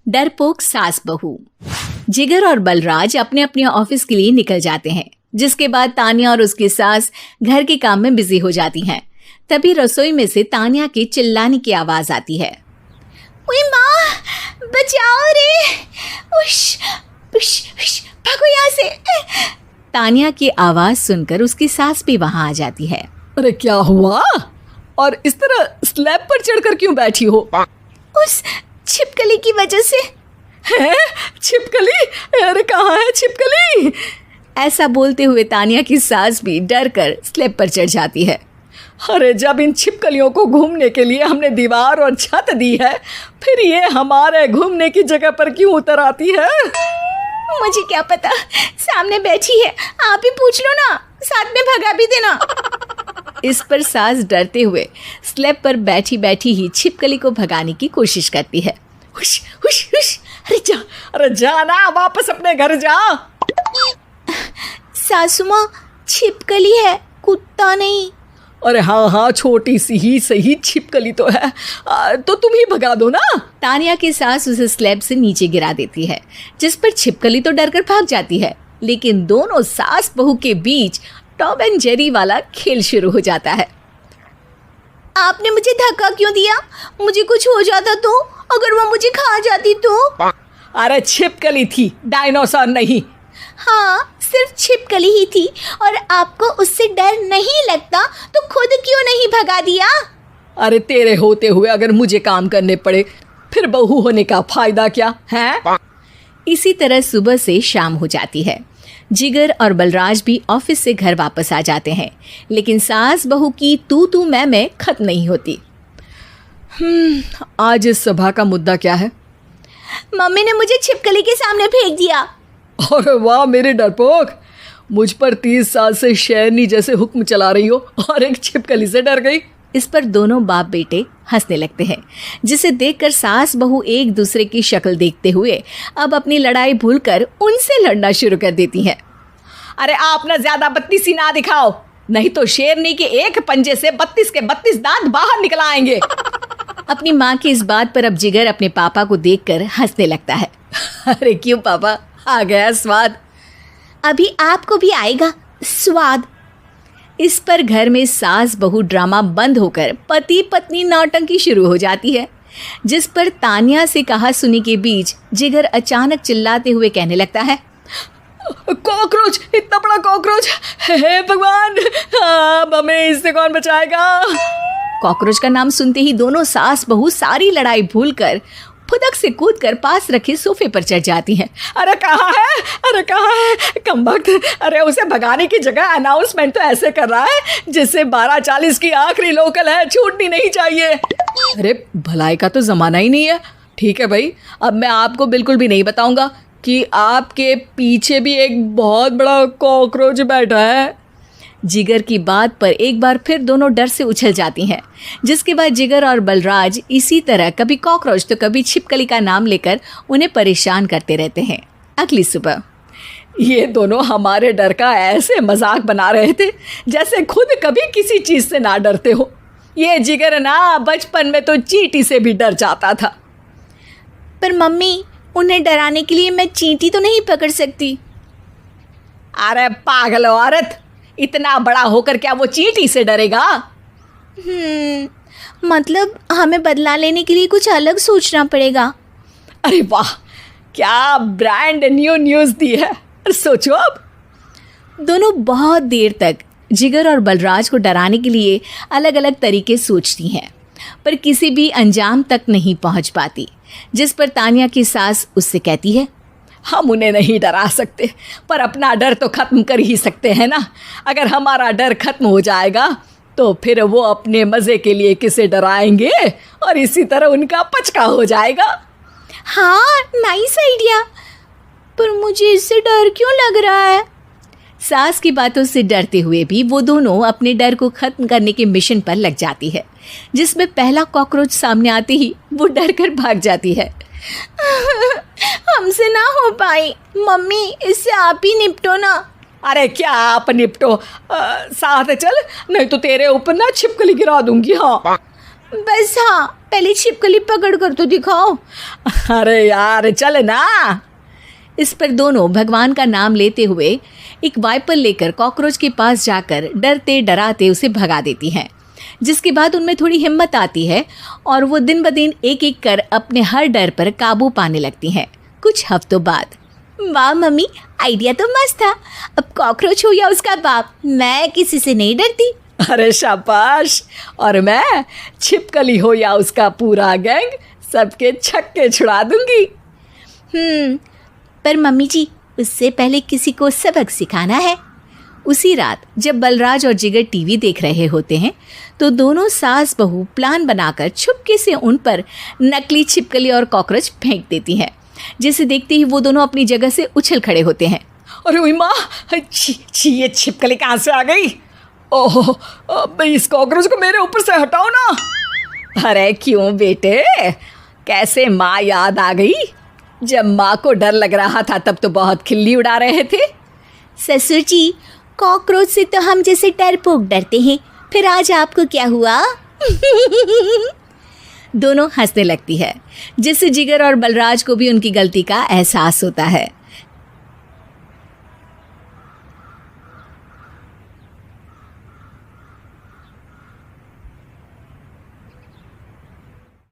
डरपोक सास बहू। जिगर और बलराज अपने अपने ऑफिस के लिए निकल जाते हैं, जिसके बाद तानिया और उसकी सास घर के काम में बिजी हो जाती हैं। तभी रसोई में से तानिया के चिल्लाने की आवाज आती है। ओए माँ, बचाओ रे, उश, उश, उश, भागो यहाँ से। तानिया की आवाज सुनकर उसकी सास भी वहां आ जाती है। अरे क्या हुआ? और इस तरह स्लैब पर चढ़कर क्यों बैठी हो? उस छिपकली की वजह से। है? छिपकली? अरे कहाँ है छिपकली? ऐसा बोलते हुए तानिया की सास भी डर कर स्लैब पर चढ़ जाती है। अरे जब इन छिपकलियों को घूमने के लिए हमने दीवार और छत दी है, फिर ये हमारे घूमने की जगह पर क्यों उतर आती है? मुझे क्या पता, सामने बैठी है, आप ही पूछ लो ना, साथ में भगा भी देना। इस पर सास डरते हुए स्लैब पर बैठी बैठी ही छिपकली को भगाने की कोशिश करती है। हुश, हुश, हुश, अरे जा ना, वापस अपने घर जा। सासू माँ, छिपकली है, कुत्ता नहीं। अरे हाँ, छोटी सी ही सही छिपकली तो है, तो तुम ही भगा दो ना। तानिया की सास उसे स्लैब से नीचे गिरा देती है, जिस पर छिपकली तो डरकर भाग जाती है। लेकिन दोनों सास बहू के बीच टॉम एंड जेरी वाला खेल शुरू हो जाता है। आपने मुझे धक्का क्यों दिया? मुझे कुछ हो जाता तो? अगर वो मुझे खा जाती तो? अरे छिपकली थी, डायनासोर नहीं। हाँ, सिर्फ छिपकली ही थी, और आपको उससे डर नहीं लगता तो खुद क्यों नहीं भगा दिया? अरे तेरे होते हुए अगर मुझे काम करने पड़े, फिर बहू होने का फायदा क्या है? इसी तरह सुबह से शाम हो जाती है। जिगर और बलराज भी ऑफिस से घर वापस आ जाते हैं, लेकिन सास बहू की तू मैं खत्म नहीं होती। आज इस सभा का मुद्दा क्या है? मम्मी ने मुझे छिपकली के सामने फेंक दिया। अरे वाह मेरे डरपोक, मुझ पर 30 साल से शेरनी जैसे हुक्म चला रही हो और एक छिपकली से डर गई। इस पर दोनों बाप बेटे हंसने लगते हैं, जिसे देखकर सास बहू एक दूसरे की शक्ल देखते हुए अब अपनी लड़ाई भूलकर उनसे लड़ना शुरू कर देती हैं। अरे आप ना ज्यादा बत्तीसी ना दिखाओ, नहीं तो शेरनी के एक पंजे से 32 के 32 दांत बाहर निकल आएंगे। अपनी माँ की इस बात पर अब जिगर अपने पापा को देखकर हंसने लगता है। अरे क्यों पापा, आ गया स्वाद। अभी आपको भी आएगा स्वाद। इस पर घर में सास बहू ड्रामा बंद होकर पति पत्नी नौटंकी शुरू हो जाती है, जिस पर तानिया से कहा सुनी के बीच जिगर अचानक चिल्लाते हुए कहने लगता है। कॉकरोच, इतना बड़ा कॉकरोच, हे भगवान, अब हमें इससे कौन बचाएगा? कॉकरोच का नाम सुनते ही दोनों सास बहू सारी लड़ाई भूलकर फुदक से कूदकर पास रखे सोफे पर चढ़ जाती हैं। अरे कहाँ है, अरे कहाँ है कमबख्त? अरे उसे भगाने की जगह अनाउंसमेंट तो ऐसे कर रहा है जिससे 12:40 की आखिरी लोकल है, छूटनी नहीं चाहिए। अरे भलाई का तो ज़माना ही नहीं है। ठीक है भाई, अब मैं आपको बिल्कुल भी नहीं बताऊंगा कि आपके पीछे भी एक बहुत बड़ा कॉकरोच बैठा है। जिगर की बात पर एक बार फिर दोनों डर से उछल जाती हैं, जिसके बाद जिगर और बलराज इसी तरह कभी कॉकरोच तो कभी छिपकली का नाम लेकर उन्हें परेशान करते रहते हैं। अगली सुबह ये दोनों हमारे डर का ऐसे मजाक बना रहे थे जैसे खुद कभी किसी चीज़ से ना डरते हो। ये जिगर ना बचपन में तो चींटी से भी डर जाता था। पर मम्मी, उन्हें डराने के लिए मैं चींटी तो नहीं पकड़ सकती। अरे पागल औरत, इतना बड़ा होकर क्या वो चींटी से डरेगा? मतलब हमें बदला लेने के लिए कुछ अलग सोचना पड़ेगा। अरे वाह, क्या ब्रांड न्यू न्यूज़ दी है। सोचो अब। दोनों बहुत देर तक जिगर और बलराज को डराने के लिए अलग अलग तरीके सोचती हैं, पर किसी भी अंजाम तक नहीं पहुंच पाती, जिस पर तानिया की सास उससे कहती है। हम उन्हें नहीं डरा सकते, पर अपना डर तो ख़त्म कर ही सकते हैं ना। अगर हमारा डर ख़त्म हो जाएगा तो फिर वो अपने मज़े के लिए किसे डराएंगे और इसी तरह उनका पचका हो जाएगा। हाँ, नाइस आइडिया, पर मुझे इससे डर क्यों लग रहा है? सास की बातों से डरते हुए भी वो दोनों अपने डर को ख़त्म करने के मिशन पर लग जाती है, जिसमें पहला कॉकरोच सामने आते ही वो डर कर भाग जाती है। हमसे ना हो पाई मम्मी, इससे आप ही निपटो ना। अरे क्या आप निपटो, साथ चल, नहीं तो तेरे ऊपर ना छिपकली गिरा दूंगी। हाँ बस, हाँ पहले छिपकली पकड़ कर तो दिखाओ। अरे यार चल ना। इस पर दोनों भगवान का नाम लेते हुए एक वाइपर लेकर कॉकरोच के पास जाकर डरते डराते उसे भगा देती हैं, जिसके बाद उनमें थोड़ी हिम्मत आती है और वो दिन ब दिन एक एक कर अपने हर डर पर काबू पाने लगती हैं। कुछ हफ्तों बाद, वाह मम्मी, आइडिया तो मस्त था। अब कॉकरोच हो या उसका बाप, मैं किसी से नहीं डरती। अरे शाबाश। और मैं छिपकली हो या उसका पूरा गैंग, सबके छक्के छुड़ा दूंगी। पर मम्मी जी, उससे पहले किसी को सबक सिखाना है। उसी रात जब बलराज और जिगर टीवी देख रहे होते हैं तो दोनों सास बहू प्लान बनाकर छुपके से उन पर नकली छिपकली और कॉकरोच फेंक देती हैं, जिसे देखते ही वो दोनों अपनी जगह से उछल खड़े होते हैं। अरे ओए माँ, छी ये छिपकली कहाँ से आ गई? ओह, अब इस कॉकरोच को मेरे ऊपर से हटाओ ना। अरे क्यों बेटे, कैसे माँ याद आ गई? जब माँ को डर लग रहा था तब तो बहुत खिल्ली उड़ा रहे थे। ससुर जी, कॉकरोच से तो हम जैसे डरपोक डरते हैं, फिर आज आपको क्या हुआ? दोनों हंसने लगती है, जिससे जिगर और बलराज को भी उनकी गलती का एहसास होता है।